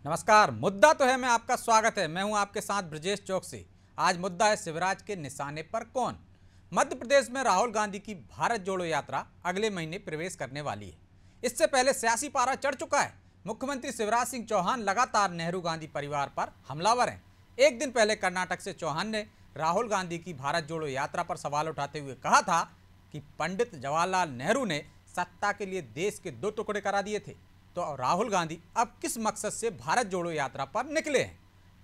नमस्कार। मुद्दा तो है मैं आपका स्वागत है। मैं हूं आपके साथ ब्रजेश चौकसी। आज मुद्दा है शिवराज के निशाने पर कौन। मध्य प्रदेश में राहुल गांधी की भारत जोड़ो यात्रा अगले महीने प्रवेश करने वाली है। इससे पहले सियासी पारा चढ़ चुका है। मुख्यमंत्री शिवराज सिंह चौहान लगातार नेहरू गांधी परिवार पर हमलावर हैं। एक दिन पहले कर्नाटक से चौहान ने राहुल गांधी की भारत जोड़ो यात्रा पर सवाल उठाते हुए कहा था कि पंडित जवाहरलाल नेहरू ने सत्ता के लिए देश के 2 टुकड़े करा दिए थे। तो राहुल गांधी अब किस मकसद से भारत जोड़ो यात्रा पर निकले हैं।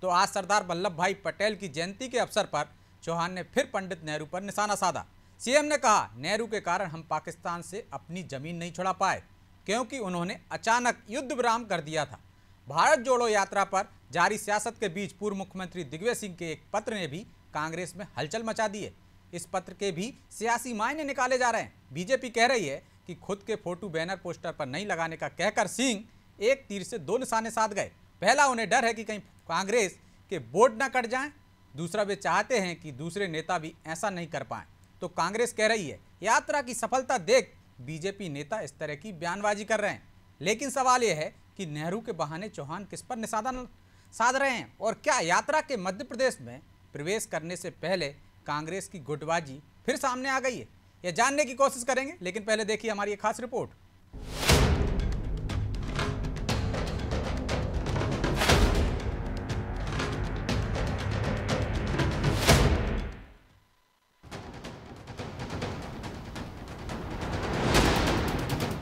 तो आज सरदार वल्लभ भाई पटेल की जयंती के अवसर पर चौहान ने फिर पंडित नेहरू पर निशाना साधा। सीएम ने कहा, नेहरू के कारण हम पाकिस्तान से अपनी जमीन नहीं छुड़ा पाए क्योंकि उन्होंने अचानक युद्ध विराम कर दिया था। भारत जोड़ो यात्रा पर जारी सियासत के बीच पूर्व मुख्यमंत्री दिग्विजय सिंह के एक पत्र ने भी कांग्रेस में हलचल मचा दी है। इस पत्र के भी सियासी मायने निकाले जा रहे हैं। बीजेपी कह रही है कि खुद के फोटो बैनर पोस्टर पर नहीं लगाने का कहकर सिंह एक तीर से 2 निशाने साध गए। पहला, उन्हें डर है कि कहीं कांग्रेस के वोट न कट जाएं। दूसरा, वे चाहते हैं कि दूसरे नेता भी ऐसा नहीं कर पाएं। तो कांग्रेस कह रही है यात्रा की सफलता देख बीजेपी नेता इस तरह की बयानबाजी कर रहे हैं। लेकिन सवाल यह है कि नेहरू के बहाने चौहान किस पर निशाना साध रहे हैं और क्या यात्रा के मध्य प्रदेश में प्रवेश करने से पहले कांग्रेस की गुटबाजी फिर सामने आ गई है। यह जानने की कोशिश करेंगे, लेकिन पहले देखिए हमारी एक खास रिपोर्ट।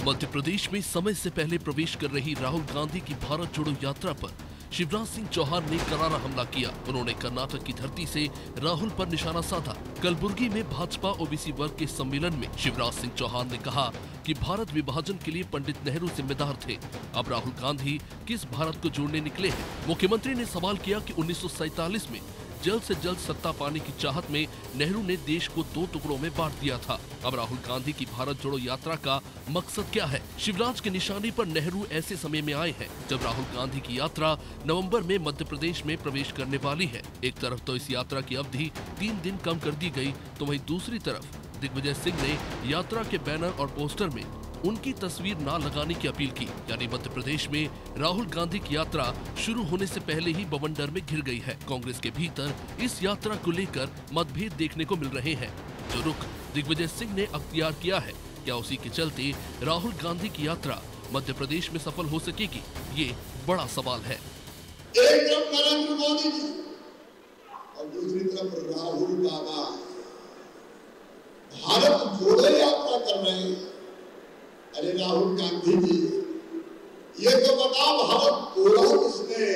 मध्य प्रदेश में समय से पहले प्रवेश कर रही राहुल गांधी की भारत जोड़ो यात्रा पर शिवराज सिंह चौहान ने करारा हमला किया। उन्होंने कर्नाटक की धरती से राहुल पर निशाना साधा। कलबुर्गी में भाजपा ओबीसी वर्ग के सम्मेलन में शिवराज सिंह चौहान ने कहा कि भारत विभाजन के लिए पंडित नेहरू जिम्मेदार थे। अब राहुल गांधी किस भारत को जोड़ने निकले हैं। मुख्यमंत्री ने सवाल किया कि 1947 में जल्द से जल्द सत्ता पाने की चाहत में नेहरू ने देश को 2 टुकड़ों में बांट दिया था। अब राहुल गांधी की भारत जोड़ो यात्रा का मकसद क्या है। शिवराज के निशाने पर नेहरू ऐसे समय में आए हैं जब राहुल गांधी की यात्रा नवंबर में मध्य प्रदेश में प्रवेश करने वाली है। एक तरफ तो इस यात्रा की अवधि 3 दिन कम कर दी गई, तो वहीं दूसरी तरफ दिग्विजय सिंह ने यात्रा के बैनर और पोस्टर में उनकी तस्वीर ना लगाने की अपील की। यानी मध्य प्रदेश में राहुल गांधी की यात्रा शुरू होने से पहले ही बवंडर में घिर गई है। कांग्रेस के भीतर इस यात्रा को लेकर मतभेद देखने को मिल रहे हैं। जो रुख दिग्विजय सिंह ने अख्तियार किया है, क्या उसी के चलते राहुल गांधी की यात्रा मध्य प्रदेश में सफल हो सकेगी, ये बड़ा सवाल है। एक तरफ नरेंद्र मोदी जी और दूसरी तरफ राहुल बाबा भारत जोड़ो यात्रा कर रहे हैं। अरे राहुल गांधी जी, ये तो बताओ भारत तोड़ा किसने।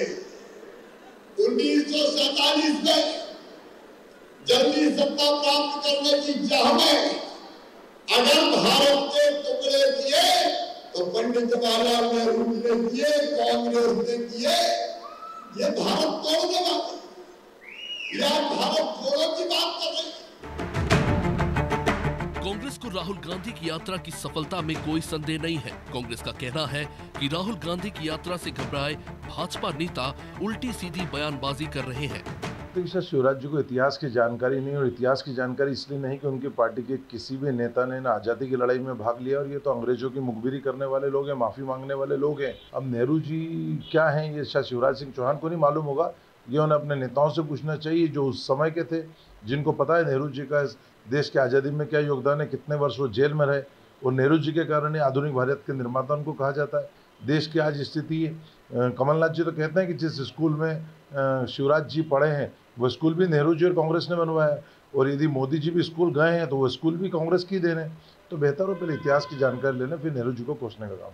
1947 में जल्दी सत्ता प्राप्त करने की चाह में अगर भारत के टुकड़े किए तो पंडित जवाहरलाल नेहरू ने दिए, कांग्रेस ने दिए। ये भारत तोड़ने वाले या भारत जोड़ो की बात कर रहे हैं। कांग्रेस को राहुल गांधी की यात्रा की सफलता में कोई संदेह नहीं है। कांग्रेस का कहना है कि राहुल गांधी की यात्रा से घबराए भाजपा नेता उल्टी सीधी बयानबाजी कर रहे हैं। तो शिवराज जी को इतिहास की जानकारी नहीं, और इतिहास की जानकारी इसलिए नहीं कि उनकी पार्टी के किसी भी नेता ने ना आज़ादी की लड़ाई में भाग लिया, और ये तो अंग्रेजों की मुखबिरी करने वाले लोग हैं, माफ़ी मांगने वाले लोग हैं। अब नेहरू जी क्या हैं, ये शायद शिवराज सिंह चौहान को नहीं मालूम होगा। ये उन्हें अपने नेताओं से पूछना चाहिए जो उस समय के थे, जिनको पता है नेहरू जी का देश की आज़ादी में क्या योगदान है, कितने वर्ष वो जेल में रहे, और नेहरू जी के कारण ही आधुनिक भारत के निर्माता उनको कहा जाता है। देश की आज स्थिति है। कमलनाथ जी तो कहते हैं कि जिस स्कूल में शिवराज जी पढ़े हैं वो स्कूल भी नेहरू जी और कांग्रेस ने बनवाया है, और यदि मोदी जी भी स्कूल गए हैं तो वो स्कूल भी कांग्रेस की देन है। तो बेहतर हो पहले इतिहास की जानकारी लेना, फिर नेहरू जी को कोसने का काम।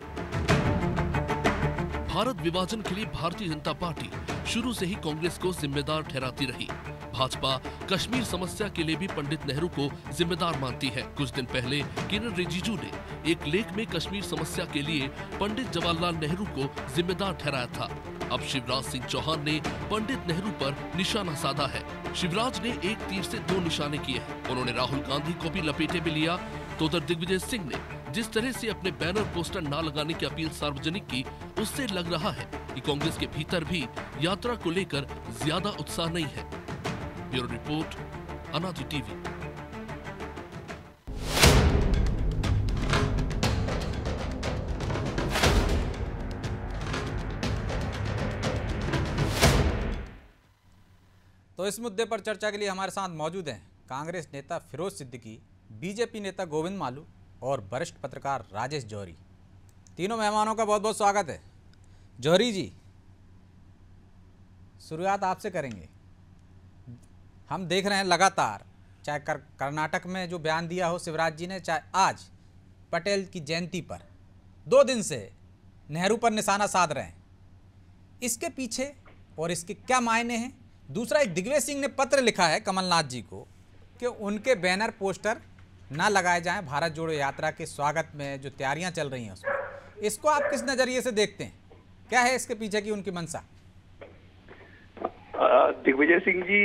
भारत विभाजन के लिए भारतीय जनता पार्टी शुरू से ही कांग्रेस को जिम्मेदार ठहराती रही। भाजपा कश्मीर समस्या के लिए भी पंडित नेहरू को जिम्मेदार मानती है। कुछ दिन पहले किरण रिजिजू ने एक लेख में कश्मीर समस्या के लिए पंडित जवाहरलाल नेहरू को जिम्मेदार ठहराया था। अब शिवराज सिंह चौहान ने पंडित नेहरू पर निशाना साधा है। शिवराज ने एक तीर से 2 निशाने किए हैं। उन्होंने राहुल गांधी को भी लपेटे में लिया, तो उधर दिग्विजय सिंह ने जिस तरह से अपने बैनर पोस्टर न लगाने की अपील सार्वजनिक की, उससे लग रहा है कि कांग्रेस के भीतर भी यात्रा को लेकर ज्यादा उत्साह नहीं है। ब्यूरो रिपोर्ट, अनादि टीवी। तो इस मुद्दे पर चर्चा के लिए हमारे साथ मौजूद हैं कांग्रेस नेता फिरोज सिद्दीकी, बीजेपी नेता गोविंद मालू और वरिष्ठ पत्रकार राजेश जौहरी। तीनों मेहमानों का बहुत बहुत स्वागत है। जौहरी जी, शुरुआत आपसे करेंगे। हम देख रहे हैं लगातार, चाहे कर्नाटक में जो बयान दिया हो शिवराज जी ने, चाहे आज पटेल की जयंती पर 2 दिन से नेहरू पर निशाना साध रहे हैं, इसके पीछे और इसके क्या मायने हैं? दूसरा, एक दिग्विजय सिंह ने पत्र लिखा है कमलनाथ जी को कि उनके बैनर पोस्टर ना लगाए जाएं भारत जोड़ो यात्रा के स्वागत में जो तैयारियां चल रही हैं उसमें। इसको आप किस नज़रिए से देखते हैं? क्या है इसके पीछे की उनकी मंशा? दिग्विजय सिंह जी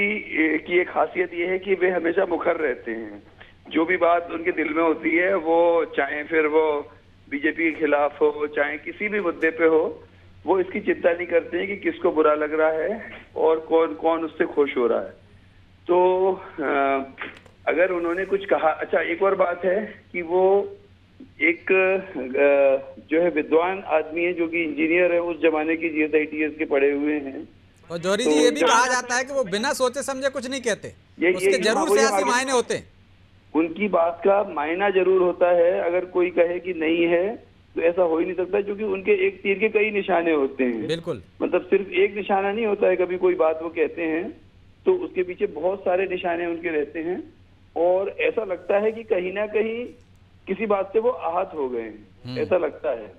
की एक खासियत ये है कि वे हमेशा मुखर रहते हैं। जो भी बात उनके दिल में होती है, वो चाहे फिर वो बीजेपी के खिलाफ हो, चाहे किसी भी मुद्दे पे हो, वो इसकी चिंता नहीं करते हैं कि किसको बुरा लग रहा है और कौन कौन उससे खुश हो रहा है। तो अगर उन्होंने कुछ कहा, अच्छा एक और बात है कि वो एक जो है विद्वान आदमी है, जो कि इंजीनियर है, उस जमाने की GSITS के पढ़े हुए हैं। और जौहरी जी, ये भी कहा जाता है कि वो बिना सोचे समझे कुछ नहीं कहते, उसके जरूर सियासी मायने होते हैं। उनकी बात का मायना जरूर होता है। अगर कोई कहे कि नहीं है तो ऐसा हो ही नहीं सकता, क्योंकि उनके एक तीर के कई निशाने होते हैं। बिल्कुल, मतलब सिर्फ एक निशाना नहीं होता है। कभी कोई बात वो कहते हैं तो उसके पीछे बहुत सारे निशाने उनके रहते हैं, और ऐसा लगता है कि कहीं ना कहीं किसी बात से वो आहत हो गए हैं, ऐसा लगता है।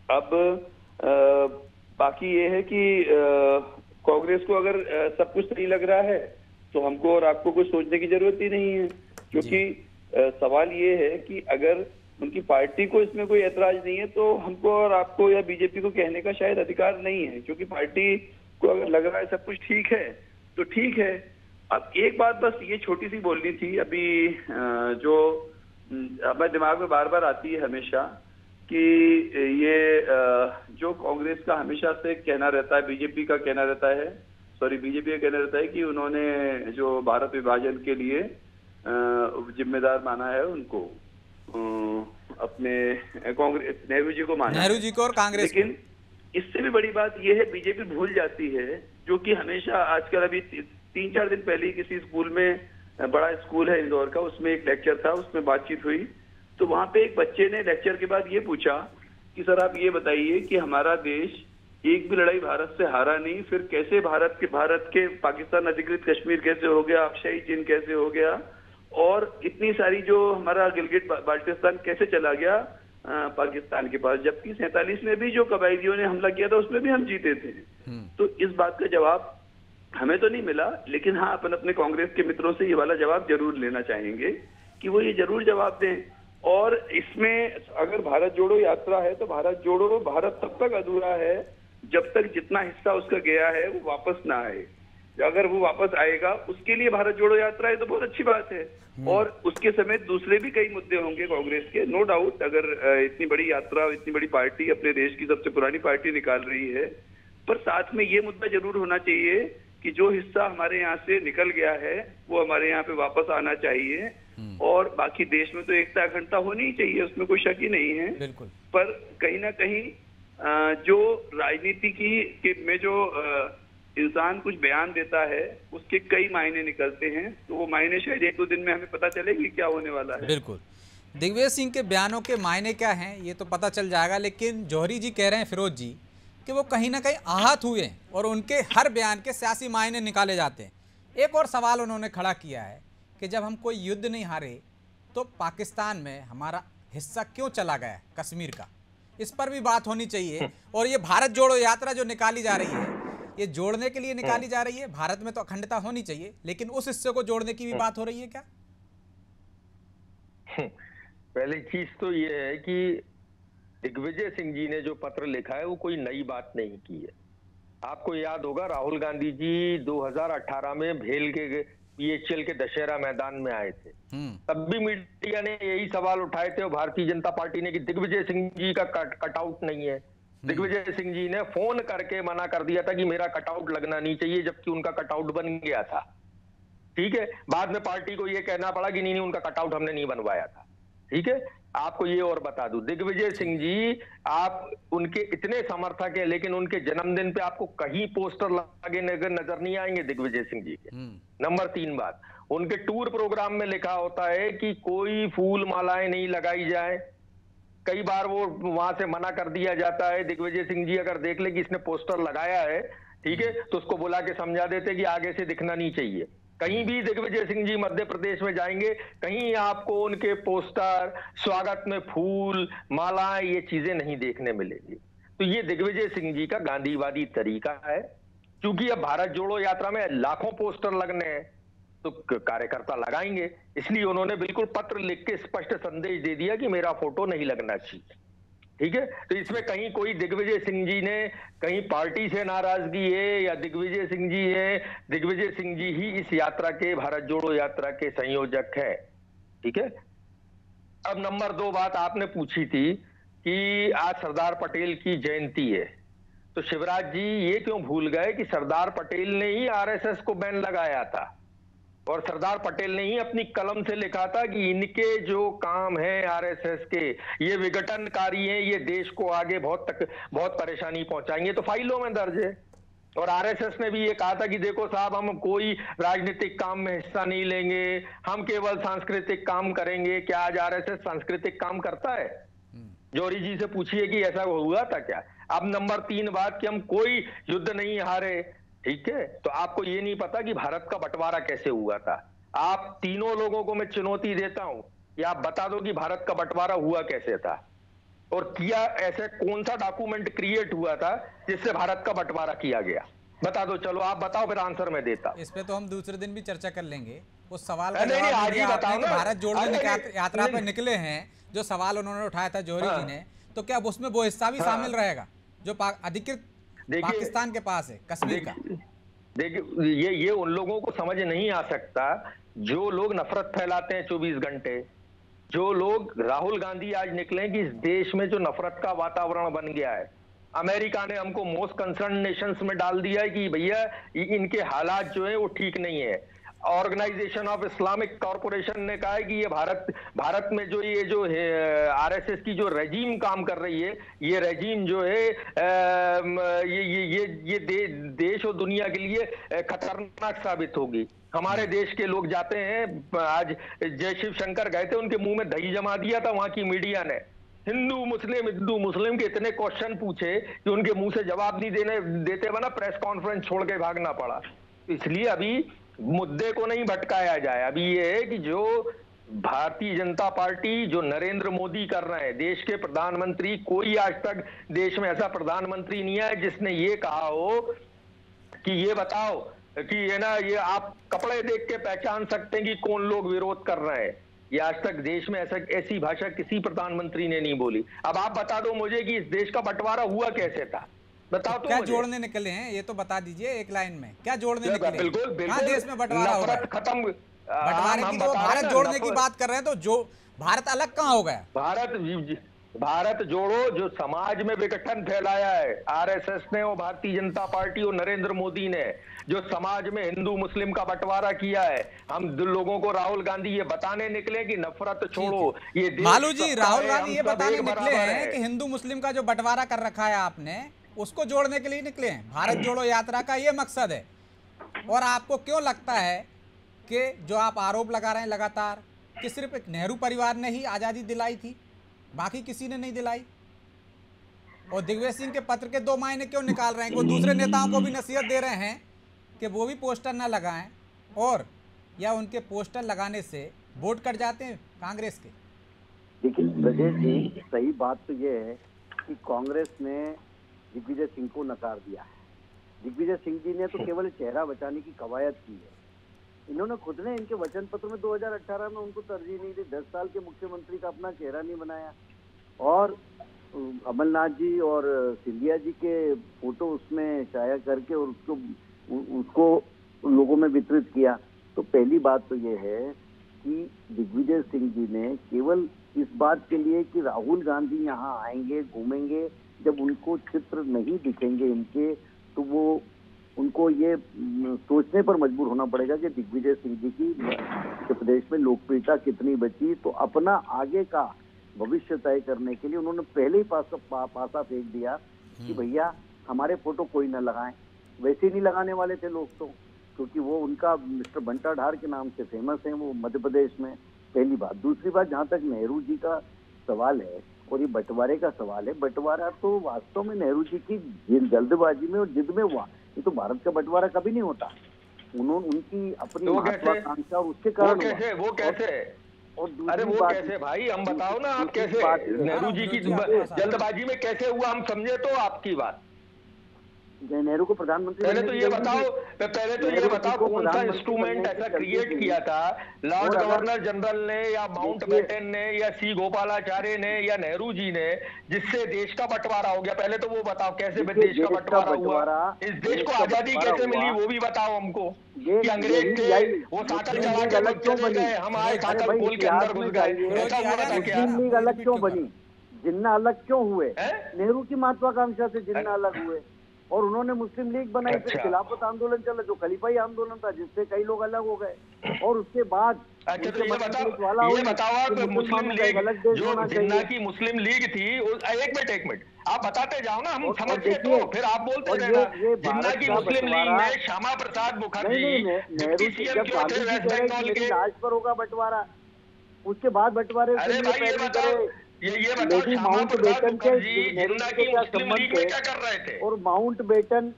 अब बाकी ये है कि कांग्रेस को अगर सब कुछ सही लग रहा है तो हमको और आपको कुछ सोचने की जरूरत ही नहीं है, क्योंकि सवाल ये है कि अगर उनकी पार्टी को इसमें कोई ऐतराज नहीं है तो हमको और आपको या बीजेपी को कहने का शायद अधिकार नहीं है, क्योंकि पार्टी को अगर लग रहा है सब कुछ ठीक है तो ठीक है। अब एक बात बस ये छोटी सी बोलनी थी अभी, जो हमारे दिमाग में बार बार आती है हमेशा, कि ये जो कांग्रेस का हमेशा से कहना रहता है, बीजेपी का कहना रहता है, बीजेपी का कहना रहता है कि उन्होंने जो भारत विभाजन के लिए जिम्मेदार माना है उनको, अपने कांग्रेस नेहरू जी को माना, नेहरू जी को और कांग्रेस। लेकिन इससे भी बड़ी बात यह है, बीजेपी भूल जाती है, जो कि हमेशा आजकल, अभी 3-4 दिन पहले किसी स्कूल में, बड़ा स्कूल है इंदौर का, उसमें एक लेक्चर था, उसमें बातचीत हुई, तो वहां पे एक बच्चे ने लेक्चर के बाद ये पूछा कि सर आप ये बताइए कि हमारा देश एक भी लड़ाई भारत से हारा नहीं, फिर कैसे भारत के पाकिस्तान अधिकृत कश्मीर कैसे हो गया, अक्षय चीन कैसे हो गया, और इतनी सारी जो हमारा गिलगिट बाल्टिस्तान कैसे चला गया पाकिस्तान के पास, जबकि 47 में भी जो कबायदियों ने हमला किया था उसमें भी हम जीते थे। तो इस बात का जवाब हमें तो नहीं मिला, लेकिन हाँ अपन अपने कांग्रेस के मित्रों से ये वाला जवाब जरूर लेना चाहेंगे कि वो ये जरूर जवाब दें। और इसमें अगर भारत जोड़ो यात्रा है तो भारत तब तक अधूरा है जब तक जितना हिस्सा उसका गया है वो वापस ना आए। अगर वो वापस आएगा, उसके लिए भारत जोड़ो यात्रा है तो बहुत अच्छी बात है, और उसके समेत दूसरे भी कई मुद्दे होंगे कांग्रेस के, नो डाउट। अगर इतनी बड़ी यात्रा, इतनी बड़ी पार्टी, अपने देश की सबसे पुरानी पार्टी निकाल रही है, पर साथ में ये मुद्दा जरूर होना चाहिए कि जो हिस्सा हमारे यहाँ से निकल गया है वो हमारे यहाँ पे वापस आना चाहिए, और बाकी देश में तो एकता अखंडता होनी ही चाहिए, उसमें कोई शक ही नहीं है। बिल्कुल। पर कहीं ना कहीं जो राजनीति में जो इंसान कुछ बयान देता है उसके कई मायने निकलते हैं, तो वो मायने शायद 1-2 दिन में हमें पता चलेगी क्या होने वाला है। बिल्कुल, दिग्विजय सिंह के बयानों के मायने क्या हैं ये तो पता चल जाएगा, लेकिन जौहरी जी कह रहे हैं, फिरोज जी, कि वो कहीं ना कहीं आहत हुए हैं और उनके हर बयान के सियासी मायने निकाले जाते हैं। एक और सवाल उन्होंने खड़ा किया है कि जब हम कोई युद्ध नहीं हारे तो पाकिस्तान में हमारा हिस्सा क्यों चला गया कश्मीर का, इस पर भी बात होनी चाहिए। और ये भारत जोड़ो यात्रा जो निकाली जा रही है, ये जोड़ने के लिए निकाली जा रही है। भारत में तो अखंडता होनी चाहिए, लेकिन उस हिस्से को जोड़ने की भी बात हो रही है क्या? पहली चीज तो ये है कि दिग्विजय सिंह जी ने जो पत्र लिखा है वो कोई नई बात नहीं की है। आपको याद होगा राहुल गांधी जी 2018 में भेल के PHL के दशहरा मैदान में आए थे, तब भी मीडिया ने यही सवाल उठाए थे और भारतीय जनता पार्टी ने कि दिग्विजय सिंह जी का कटआउट नहीं है। दिग्विजय सिंह जी ने फोन करके मना कर दिया था कि मेरा कटआउट लगना नहीं चाहिए, जबकि उनका कटआउट बन गया था। ठीक है, बाद में पार्टी को यह कहना पड़ा कि नहीं उनका कटआउट हमने नहीं बनवाया था। ठीक है, आपको ये और बता दूं, दिग्विजय सिंह जी, आप उनके इतने समर्थक हैं, लेकिन उनके जन्मदिन पे आपको कहीं पोस्टर लगे नजर नहीं आएंगे दिग्विजय सिंह जी के। नंबर 3 बात, उनके टूर प्रोग्राम में लिखा होता है कि कोई फूल मालाएं नहीं लगाई जाए। कई बार वो वहां से मना कर दिया जाता है। दिग्विजय सिंह जी अगर देख ले कि इसने पोस्टर लगाया है, ठीक है, तो उसको बुला के समझा देते कि आगे से दिखना नहीं चाहिए। कहीं भी दिग्विजय सिंह जी मध्य प्रदेश में जाएंगे, कहीं आपको उनके पोस्टर, स्वागत में फूल मालाएं, ये चीजें नहीं देखने मिलेगी। तो ये दिग्विजय सिंह जी का गांधीवादी तरीका है। क्योंकि अब भारत जोड़ो यात्रा में लाखों पोस्टर लगने हैं, तो कार्यकर्ता लगाएंगे, इसलिए उन्होंने बिल्कुल पत्र लिख के स्पष्ट संदेश दे दिया कि मेरा फोटो नहीं लगना चाहिए। ठीक है, तो इसमें कहीं कोई दिग्विजय सिंह जी ने कहीं पार्टी से नाराजगी है या दिग्विजय सिंह जी है, दिग्विजय सिंह जी ही इस यात्रा के, भारत जोड़ो यात्रा के संयोजक है। ठीक है, अब नंबर 2 बात आपने पूछी थी कि आज सरदार पटेल की जयंती है, तो शिवराज जी ये क्यों भूल गए कि सरदार पटेल ने ही आरएसएस को बैन लगाया था, और सरदार पटेल ने ही अपनी कलम से लिखा था कि इनके जो काम है आरएसएस के, ये विघटनकारी हैं, ये देश को आगे बहुत परेशानी पहुंचाएंगे। तो फाइलों में दर्ज है। और आरएसएस ने भी ये कहा था कि देखो साहब, हम कोई राजनीतिक काम में हिस्सा नहीं लेंगे, हम केवल सांस्कृतिक काम करेंगे। क्या आज आरएसएस सांस्कृतिक काम करता है? जौहरी जी से पूछिए कि ऐसा हुआ था क्या। अब नंबर 3 बात कि हम कोई युद्ध नहीं हारे, ठीक है, तो आपको ये नहीं पता कि भारत का बंटवारा कैसे हुआ था। आप तीनों लोगों को मैं चुनौती देता हूं कि आप बता दो कि भारत का बंटवारा हुआ कैसे था, और किया ऐसे कौन सा डॉक्यूमेंट क्रिएट हुआ था जिससे भारत का बंटवारा किया गया, बता दो। चलो आप बताओ, फिर आंसर मैं देता। इस पे तो हम दूसरे दिन भी चर्चा कर लेंगे। उस सवाल का नहीं, जवाब आज ही दिया आपने बताओ कि ना। भारत जोड़ो यात्रा पर नहीं। निकले हैं, जो सवाल उन्होंने उठाया था जौहरी जी ने, तो क्या उसमें वो हिस्सा भी शामिल रहेगा जो अधिकृत पाकिस्तान के पास है, कश्मीर का? देखिए, ये उन लोगों को समझ नहीं आ सकता जो लोग नफरत फैलाते हैं 24 घंटे। जो लोग, राहुल गांधी आज निकले कि इस देश में जो नफरत का वातावरण बन गया है, अमेरिका ने हमको मोस्ट कंसर्न नेशंस में डाल दिया है कि भैया इनके हालात जो है वो ठीक नहीं है। ऑर्गेनाइजेशन ऑफ इस्लामिक कॉरपोरेशन ने कहा है कि ये भारत में जो आरएसएस की जो रेजीम काम कर रही है, ये रेजीम जो है ये देश और दुनिया के लिए खतरनाक साबित होगी। हमारे देश के लोग जाते हैं, आज जय शिव शंकर गए थे, उनके मुंह में दही जमा दिया था वहां की मीडिया ने। हिंदू मुस्लिम के इतने क्वेश्चन पूछे कि उनके मुंह से जवाब नहीं देते बना, प्रेस कॉन्फ्रेंस छोड़ के भागना पड़ा। इसलिए अभी मुद्दे को नहीं भटकाया जाए। अभी ये है कि जो भारतीय जनता पार्टी, जो नरेंद्र मोदी कर रहे हैं, देश के प्रधानमंत्री, कोई आज तक देश में ऐसा प्रधानमंत्री नहीं है जिसने ये कहा हो कि ये बताओ कि ये ना, ये आप कपड़े देख के पहचान सकते हैं कि कौन लोग विरोध कर रहे हैं। ये आज तक देश में ऐसी भाषा किसी प्रधानमंत्री ने नहीं बोली। अब आप बता दो मुझे कि इस देश का बंटवारा हुआ कैसे था, बताओ। तो क्या जोड़ने निकले हैं ये तो बता दीजिए एक लाइन में, क्या जोड़ने निकले? बिल्कुल कहाँ देश में बंटवारा हो रहा है? खत्म, बंटवारे की तो भारत जोड़ने की बात कर रहे हैं, तो जो भारत अलग कहाँ हो गया? भारत जोड़ो जो समाज में विघटन फैलाया है आरएसएस ने और भारतीय जनता पार्टी और नरेंद्र मोदी ने, जो समाज में हिंदू मुस्लिम का बंटवारा किया है, हम लोगों को राहुल गांधी ये बताने निकले कि नफरत छोड़ो, ये मालू जी, राहुल गांधी ये बताने निकले हैं कि हिंदू मुस्लिम का जो बंटवारा कर रखा है आपने, उसको जोड़ने के लिए निकले हैं। भारत जोड़ो यात्रा का ये मकसद है। और आपको क्यों लगता है कि जो आप आरोप लगा रहे हैं लगातार कि सिर्फ एक नेहरू परिवार ने ही आज़ादी दिलाई थी, बाकी किसी ने नहीं दिलाई? और दिग्विजय सिंह के पत्र के 2 मायने क्यों निकाल रहे हैं? वो दूसरे नेताओं को भी नसीहत दे रहे हैं कि वो भी पोस्टर ना लगाएं, और या उनके पोस्टर लगाने से वोट कट जाते हैं कांग्रेस के। देखिए ब्रजेश जी, सही बात तो ये है कि कांग्रेस ने दिग्विजय सिंह को नकार दिया है। दिग्विजय सिंह जी ने तो केवल चेहरा बचाने की कवायद की है। इन्होंने खुद ने इनके वचन पत्र में 2018 में उनको तरजीह नहीं दी, 10 साल के मुख्यमंत्री का अपना चेहरा नहीं बनाया, और अमरनाथ जी और सिंधिया जी के फोटो उसमें शाया करके और उसको लोगों में वितरित किया। तो पहली बात तो ये है कि दिग्विजय सिंह जी ने केवल इस बात के लिए कि राहुल गांधी यहाँ आएंगे, घूमेंगे, जब उनको चित्र नहीं दिखेंगे इनके, तो वो उनको ये सोचने पर मजबूर होना पड़ेगा कि दिग्विजय सिंह जी की प्रदेश में लोकप्रियता कितनी बची, तो अपना आगे का भविष्य तय करने के लिए उन्होंने पहले ही पासा फेंक दिया कि भैया हमारे फोटो कोई न लगाएं। वैसे ही नहीं लगाने वाले थे लोग तो, क्योंकि वो उनका मिस्टर बंटा ढार के नाम से फेमस है वो मध्य प्रदेश में, पहली बात। दूसरी बात, जहाँ तक नेहरू जी का सवाल है और ये बंटवारे का सवाल है, बंटवारा तो वास्तव में नेहरू जी की जल्दबाजी में और जिद में हुआ। ये तो भारत का बंटवारा कभी नहीं होता, उनकी अपनी महत्वाकांक्षा उसके कारण वो कैसे और अरे वो कैसे भाई, हम बताओ ना आप कैसे नेहरू जी की जल्दबाजी में कैसे हुआ, हम समझे तो आपकी बात। नेहरू को प्रधानमंत्री पहले तो ये बताओ कौन सा इंस्ट्रूमेंट ऐसा क्रिएट किया था लॉर्ड गवर्नर जनरल ने या माउंट बैटन ने या सी गोपालाचार्य ने या नेहरू जी ने, जिससे देश का बंटवारा हो गया। पहले तो वो बताओ कैसे देश का बंटवारा हुआ, इस देश को आजादी कैसे मिली वो भी बताओ हमको। कि अंग्रेज थे वो साकल चला के लोग चले गए, हम आए साकल खोल के अंदर घुस गए, ऐसा हुआ था क्या? मुस्लिम लीग अलग क्यों बनी, जिन्ना अलग क्यों हुए? नेहरू की महत्वाकांक्षा से जिन्ना अलग हुए और उन्होंने मुस्लिम लीग बनाई। फिर खिलाफत आंदोलन चला जो खलीफाई आंदोलन था, जिससे कई लोग अलग हो गए। और उसके बाद अच्छा तो ये बताओ आप मुस्लिम लीग जो जिन्ना की मुस्लिम लीग थी, एक मिनट आप बताते जाओ ना, हम समझते तो फिर आप बोलते रहना। जिन्ना की मुस्लिम लीग में श्यामा प्रसाद मुखर्जी डिप्टी सीएम क्यों थे वेस्ट बंगाल के? आज पर होगा बंटवारा, उसके बाद बंटवारे ये बताओ श्यामा प्रसाद मुखर्जी जिन्ना की मुस्लिम लीग में क्या कर रहे थे? और माउंट बेटन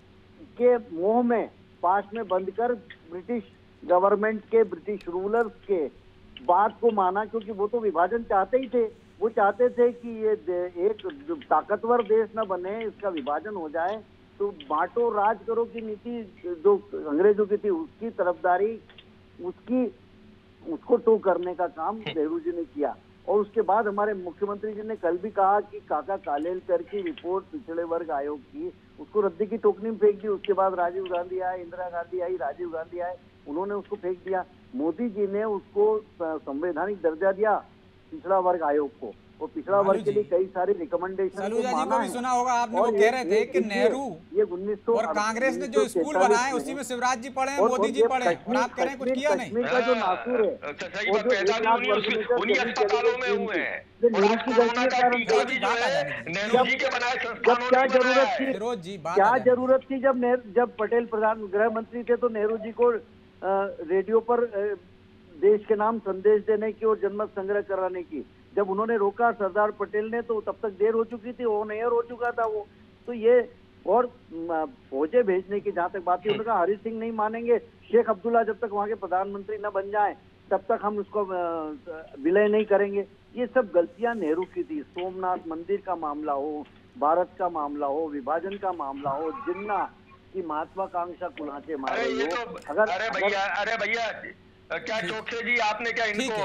के मोह में पास में बंद कर ब्रिटिश गवर्नमेंट के, ब्रिटिश रूलर्स के बात को माना, क्योंकि वो तो विभाजन चाहते ही थे। वो चाहते थे कि ये एक ताकतवर देश न बने, इसका विभाजन हो जाए, तो बांटो राज करो की नीति जो अंग्रेजों की थी उसकी तरफदारी, उसको टो करने का काम नेहरू जी ने किया। और उसके बाद हमारे मुख्यमंत्री जी ने कल भी कहा कि काका कालेलकर की रिपोर्ट पिछड़े वर्ग आयोग की, उसको रद्दी की टोकरी में फेंक दी। उसके बाद राजीव गांधी आए, इंदिरा गांधी आई, राजीव गांधी आए, उन्होंने उसको फेंक दिया। मोदी जी ने उसको संवैधानिक दर्जा दिया पिछड़ा वर्ग आयोग को, और पिछड़ा वर्ग के लिए कई सारे रिकमेंडेशन को भी सुना होगा आपने, वो कह रहे थे कि नेहरू ये 1900 और कांग्रेस ने जो स्कूल बनाए उसी में शिवराज जी पढ़े हैं, मोदी जी पढ़े हैं, और आप कह रहे हैं कुछ किया नहीं। कश्मीर का जो नासूर है उन्हीं अस्पतालों में हुए हैं, क्या जरूरत थी जब पटेल प्रधान गृह मंत्री थे तो नेहरू जी को रेडियो पर देश के नाम संदेश देने की और जनमत संग्रह कराने की, जब उन्होंने रोका सरदार पटेल ने, तो तब तक देर हो चुकी थी, ऑन एयर हो चुका था वो। तो ये और फौजें भेजने की जहां तक बात है, उन्होंने कहा हरि सिंह नहीं मानेंगे, शेख अब्दुल्ला जब तक वहां के प्रधानमंत्री न बन जाए तब तक हम उसको विलय नहीं करेंगे। ये सब गलतियां नेहरू की थी। सोमनाथ मंदिर का मामला हो, भारत का मामला हो, विभाजन का मामला हो, जिन्ना की महत्वाकांक्षा कुल्हाचे मारे हो। अरे भैया क्या चौकसे जी आपने क्या इनको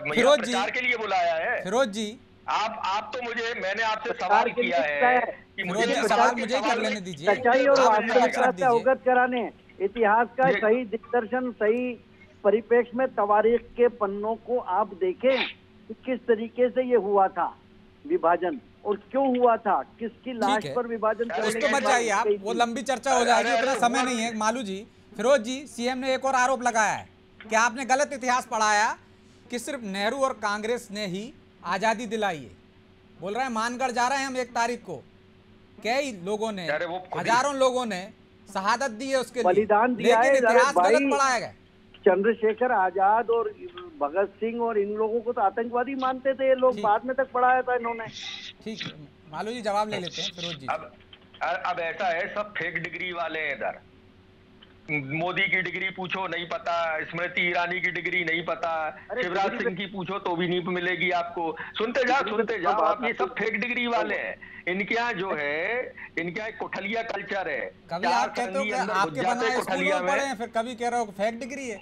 प्रचार के लिए बुलाया है? फिरोज जी आप तो मैंने आपसे सवाल किया है कि मुझे सवाल मुझे कर लेने दीजिए। सच्चाई और वास्तविकता से अवगत कराने, इतिहास का सही दिग्दर्शन, सही परिप्रेक्ष्य में तवारीख के पन्नों को आप देखें कि किस तरीके से ये हुआ था विभाजन और क्यों हुआ था, किसकी लाश पर विभाजन करने के मत जाइए आप, वो लंबी चर्चा हो जाएगी, उतना समय नहीं है। मालू जी, फिरोज जी, सीएम ने एक और आरोप लगाया है कि आपने गलत इतिहास पढ़ाया कि सिर्फ नेहरू और कांग्रेस ने ही आजादी दिलाई है। बोल रहे हैं मानगढ़ जा रहे हैं हम 1 तारीख को, कई लोगों ने, हजारों लोगों ने शहादत दी है उसके लिए, बलिदान दिया है। इतिहास गलत पढ़ाया गया। चंद्रशेखर आजाद और भगत सिंह और इन लोगों को तो आतंकवादी मानते थे ये लोग, बाद में तक पढ़ाया था इन्होंने। ठीक है, मालू जी जवाब ले लेते हैं फिरोज जी। अब ऐसा है, सब फेक डिग्री वाले हैं इधर। मोदी की डिग्री पूछो नहीं पता, स्मृति ईरानी की डिग्री नहीं पता, शिवराज सिंह की पूछो तो भी नहीं मिलेगी आपको। सुनते जाओ आप, ये सब फेक डिग्री वाले हैं। इनके यहाँ जो है, इनके यहाँ कोठलिया कल्चर है। कभी आप कहते हो कि आपके बनाए स्कूलों में पढ़े हैं, फिर कभी कह रहे हो फेक डिग्री है।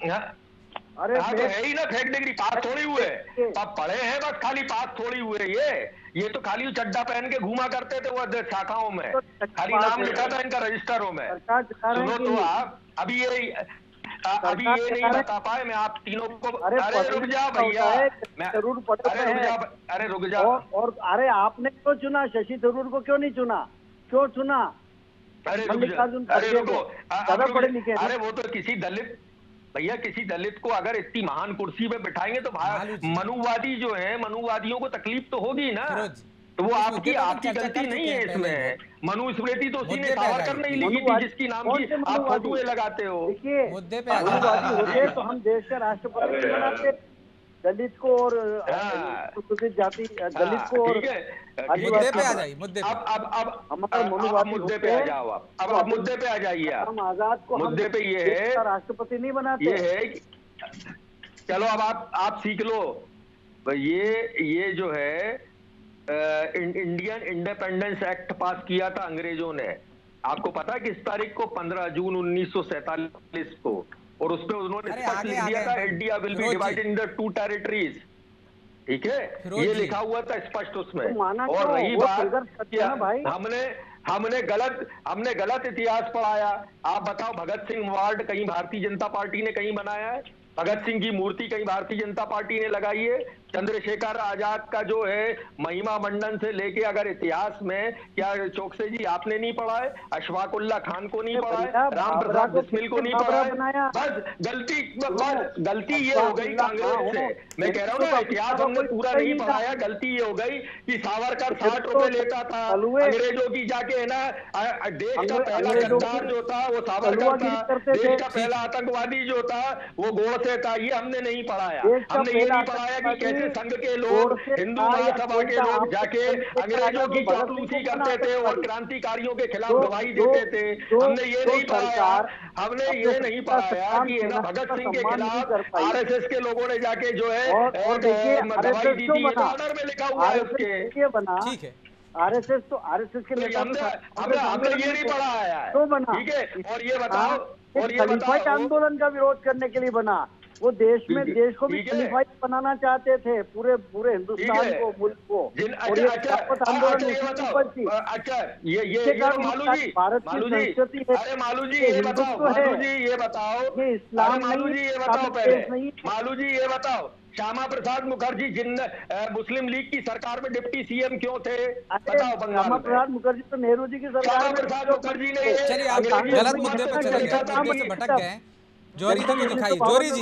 अरे हाँ तो है ही ना, फेक डिग्री, पास थोड़ी हुए, अब पढ़े हैं बस, खाली पास थोड़ी हुए। ये तो खाली चड्डा पहन के घूमा करते थे वो शाखाओं में, खाली नाम लिखा था इनका रजिस्टरों में। सुनो तो आप, अभी ये नहीं बता पाए, मैं आप तीनों को, अरे रुक जा भैया, जरूर अरे रुक जा। और अरे आपने क्यों चुना शशि थरूर को, क्यों नहीं चुना, क्यों चुना? अरे रुको, पढ़े लिखे, अरे वो तो किसी दलित, भैया किसी दलित को अगर इतनी महान कुर्सी पे बिठाएंगे तो मनुवादी जो है, मनुवादियों को तकलीफ तो होगी ना। तो वो आपकी गलती नहीं है इसमें। मनुस्मृति तो उसी ने सावरकर नहीं लिखी थी जिसकी नाम की आप फोटोएं लगाते हो। देखिए मनुवादी होते तो हम देश का राष्ट्रपति बनाते, दलित को और अनुसूचित जाति दलित को और मुद्दे पे आ जाइए। मुद्दे पे अब मुद्दे पे आ जाओ। अब मुद्दे पे आ जाइए। हम आजाद को मुद्दे पे ये है राष्ट्रपति नहीं बनाते। ये है चलो अब आप सीख लो। ये जो है इंडियन इंडिपेंडेंस एक्ट पास किया था अंग्रेजों ने। आपको पता है किस तारीख को? 15 जून 1947 को। और उसपे उन्होंने स्पष्ट लिख दिया था India will be divided in the 2 territories. ठीक है, ये लिखा हुआ था स्पष्ट उसमें। और रही बात हमने गलत इतिहास पढ़ाया। आप बताओ, भगत सिंह वार्ड कहीं भारतीय जनता पार्टी ने कहीं बनाया है? भगत सिंह की मूर्ति कहीं भारतीय जनता पार्टी ने लगाई है? चंद्रशेखर आजाद का जो है महिमा मंडन से लेके अगर इतिहास में क्या चौकसे जी आपने नहीं पढ़ा है? अशफाकुल्ला खान को नहीं पढ़ा है? राम प्रसाद बिस्मिल को नहीं पढ़ा है? बस गलती ये हो गई कांग्रेस से। मैं कह रहा हूँ ना, इतिहास हमने पूरा नहीं पढ़ाया। गलती ये हो गई कि सावरकर 60 रुपए लेता था अंग्रेजों की जाके, है ना। देश का पहला गद्दार जो था वो सावरकर था। देश का पहला आतंकवादी जो था वो गोडसे था। ये हमने नहीं पढ़ाया। हमने ये नहीं पढ़ाया कि कैसे संघ के लोग, हिंदू महासभा के लोग जाके अंग्रेजों की चापलूसी करते थे और क्रांतिकारियों के खिलाफ गवाही देते थे। हमने ये नहीं पढ़ाया। हमने ये नहीं पढ़ाया कि है ना भगत सिंह के खिलाफ आरएसएस के लोगों ने जाके जो है गवाही दी थी। ऑर्डर में लिखा हुआ है उसके। ठीक है, आरएसएस तो आरएसएस के नेता हमने ये नहीं पढ़ाया है। तो बना, ठीक है। और ये बताओ, आंदोलन का विरोध करने के लिए बना। वो देश को भी खलीफाई बनाना चाहते थे, पूरे हिंदुस्तान को, मुल्क को। और ये मालू जी, भारत की संस्कृति है। अरे मालू जी ये बताओ, ये इस्लाम मालू जी ये बताओ पहले, मालू जी ये बताओ, श्यामा प्रसाद मुखर्जी जिन मुस्लिम लीग की सरकार में डिप्टी सीएम क्यों थे? बताओ। श्यामा प्रसाद मुखर्जी तो नेहरू जी की सरकार श्यामा प्रसाद मुखर्जी ने। चलिए आप गलत मुद्दे पर चले गए, भटक गए। जोरी जी को दिखाई। जोरी जी,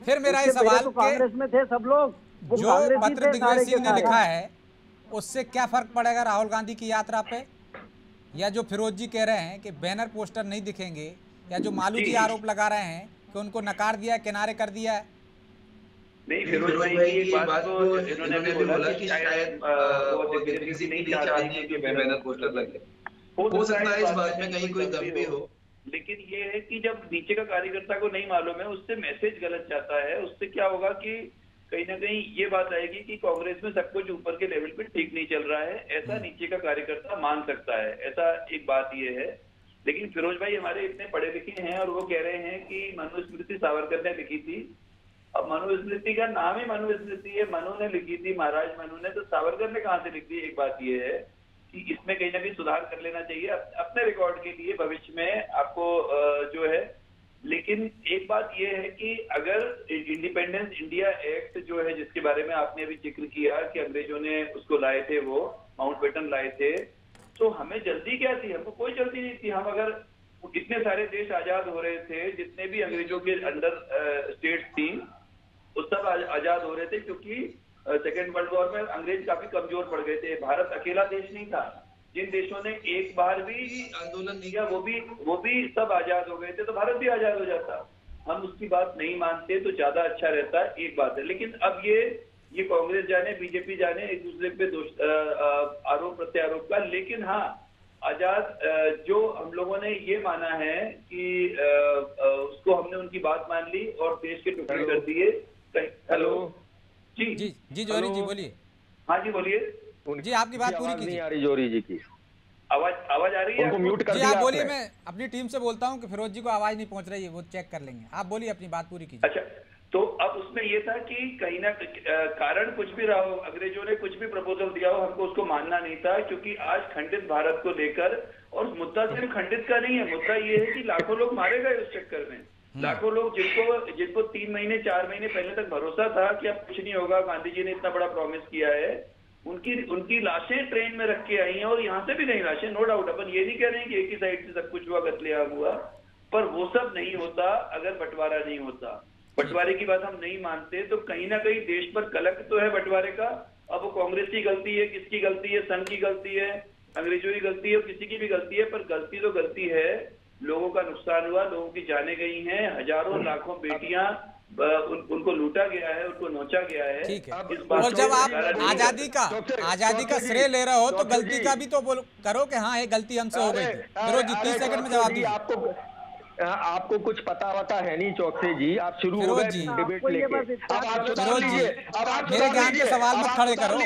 फिर मेरा ये सवाल तो कांग्रेस में थे सब लोग। जो पत्र दिग्विजय सिंह ने लिखा है उससे क्या फर्क पड़ेगा राहुल गांधी की यात्रा पे? या जो फिरोज जी कह रहे हैं कि बैनर पोस्टर नहीं दिखेंगे, या जो मालू जी आरोप लगा रहे हैं कि उनको नकार दिया है, किनारे कर दिया है? नहीं, फिरोज भाई की बात तो इन्होंने भी बोला कि शायद वो दिग्विजय सिंह नहीं चाहते कि बैनर पोस्टर लगे। हो सकता है इस बात में कहीं कोई दम भी हो, लेकिन ये है कि जब नीचे का कार्यकर्ता को नहीं मालूम है, उससे मैसेज गलत जाता है। उससे क्या होगा कि कहीं ना कहीं ये बात आएगी कि कांग्रेस में सब कुछ ऊपर के लेवल पे ठीक नहीं चल रहा है, ऐसा नीचे का कार्यकर्ता मान सकता है। ऐसा एक बात ये है। लेकिन फिरोज भाई हमारे इतने पढ़े लिखे हैं और वो कह रहे हैं कि मनुस्मृति सावरकर ने लिखी थी। अब मनुस्मृति का नाम ही मनुस्मृति है, मनु ने लिखी थी, महाराज मनु ने, तो सावरकर ने कहाँ से लिख दी? एक बात ये है कि इसमें कहीं ना कहीं सुधार कर लेना चाहिए अपने रिकॉर्ड के लिए भविष्य में आपको जो है। लेकिन एक बात ये है कि अगर इंडिपेंडेंस इंडिया एक्ट जो है, जिसके बारे में आपने अभी जिक्र किया कि अंग्रेजों ने उसको लाए थे, वो माउंटबेटन लाए थे, तो हमें जल्दी क्या थी? हमको कोई जल्दी नहीं थी। हम अगर कितने सारे देश आजाद हो रहे थे, जितने भी अंग्रेजों के अंडर स्टेट्स थी वो सब आजाद हो रहे थे, क्योंकि सेकेंड वर्ल्ड वॉर में अंग्रेज काफी कमजोर पड़ गए थे। भारत अकेला देश नहीं था। जिन देशों ने एक बार भी आंदोलन नहीं किया वो भी सब आजाद हो गए थे, तो भारत भी आजाद हो जाता। हम उसकी बात नहीं मानते तो ज्यादा अच्छा रहता है, एक बात है। लेकिन अब ये कांग्रेस जाने बीजेपी जाने एक दूसरे पे आरोप प्रत्यारोप का। लेकिन हाँ, आजाद जो हम लोगों ने ये माना है कि उसको हमने उनकी बात मान ली और देश के टुकड़े कर दिए। हेलो जी जोरी जी बोलिए। हाँ जी बोलिए जी, आपकी बात पूरी कीजिए। नहीं आ रही जोरी जी की आवाज आ रही है? उनको म्यूट कर जी दिया आप बोलिए। मैं अपनी टीम से बोलता हूँ कि फिरोज जी को आवाज नहीं पहुंच रही है, वो चेक कर लेंगे। आप बोलिए, अपनी बात पूरी कीजिए। अच्छा, तो अब उसमें ये था कि कहीं ना कारण कुछ भी रहा हो, अंग्रेजों ने कुछ भी प्रपोजल दिया हो, हमको उसको मानना नहीं था। क्योंकि आज खंडित भारत को लेकर, और मुद्दा सिर्फ खंडित का नहीं है, मुद्दा ये है कि लाखों लोग मारे गए उस चक्कर में। लाखों लोग जिनको 3 महीने 4 महीने पहले तक भरोसा था कि अब कुछ नहीं होगा, गांधी जी ने इतना बड़ा प्रॉमिस किया है, उनकी लाशें ट्रेन में रख के आई हैं। और यहाँ से भी गई लाशें, नो डाउट। अपन ये नहीं कह रहे हैं कि एक ही साइड से सब कुछ हुआ, कत्लेआम हुआ। पर वो सब नहीं होता अगर बंटवारा नहीं होता। बंटवारे की बात हम नहीं मानते तो कहीं ना कहीं देश पर कलंक तो है बंटवारे का। अब वो कांग्रेस की गलती है, किसकी गलती है, संघ की गलती है, अंग्रेजों की गलती है, किसी की भी गलती है, पर गलती तो गलती है। लोगों का नुकसान हुआ, लोगों की जानें गई हैं, हजारों लाखों बेटियां उनको लूटा गया है, उनको नोचा गया है। ठीक है, और जब आप आजादी का श्रेय ले रहे हो तो गलती का भी तो करो कि हाँ ये गलती हमसे हो गई थी। फिरोज जी 30 सेकंड में जवाब दीजिए। आपको कुछ पता वता है नहीं चौकसे जी, आप शुरू हो गए डिबेट लेके। अब आप फिरोज जी मेरे ज्ञान के सवाल मत खड़े करो,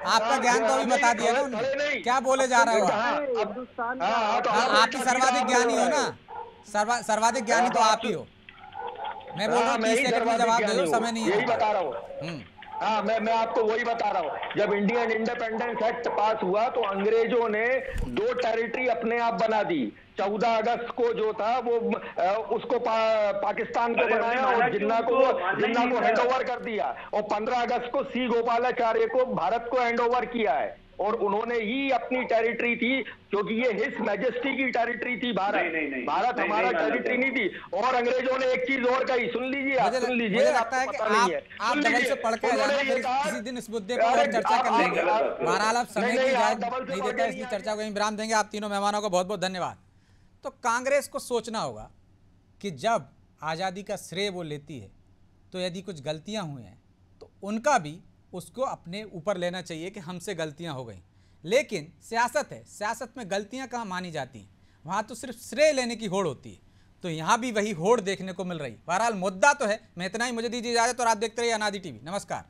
आपका ज्ञान तो अभी बता दिया ना उन्होंने, क्या बोले जा रहे हो आप ही सर्वाधिक ज्ञानी हो ना, सर्वाधिक ज्ञानी तो आप ही हो। मैं बोल रहा हूँ 30 सेकंड में जवाब दे दो, समय नहीं है। यही बता रहा हूँ। हाँ, मैं आपको वही बता रहा हूँ। जब इंडियन इंडिपेंडेंस एक्ट पास हुआ तो अंग्रेजों ने 2 टेरिटरी अपने आप बना दी। 14 अगस्त को जो था वो उसको पाकिस्तान को बनाया और जिन्ना को हैंडओवर कर दिया, और 15 अगस्त को सी गोपालाचार्य को भारत को हैंडओवर किया है। और उन्होंने ही अपनी टेरिटरी थी, क्योंकि ये हिज मैजेस्टी की टेरिटरी थी भारत। भारत हमारा टेरिटरी नहीं थी। और अंग्रेजों ने एक चीज और कही, सुन लीजिए, मुझे लगता है कि आप डबल से पढ़ के जाना, फिर किसी दिन इस मुद्दे पर और चर्चा कर लेंगे। बहरहाल आप समय की इजाजत नहीं देता, इसलिए चर्चा को यहीं विराम देंगे। आप तीनों मेहमानों को बहुत बहुत धन्यवाद। तो कांग्रेस को सोचना होगा कि जब आज़ादी का श्रेय वो लेती है तो यदि कुछ गलतियां हुई हैं तो उनका भी उसको अपने ऊपर लेना चाहिए कि हमसे गलतियां हो गई। लेकिन सियासत है, सियासत में गलतियां कहाँ मानी जाती हैं, वहाँ तो सिर्फ श्रेय लेने की होड़ होती है। तो यहाँ भी वही होड़ देखने को मिल रही। बहरहाल मुद्दा तो है। मैं इतना ही, मुझे दीजिए इजाजत और आप देखते रहिए अनादि टीवी। नमस्कार।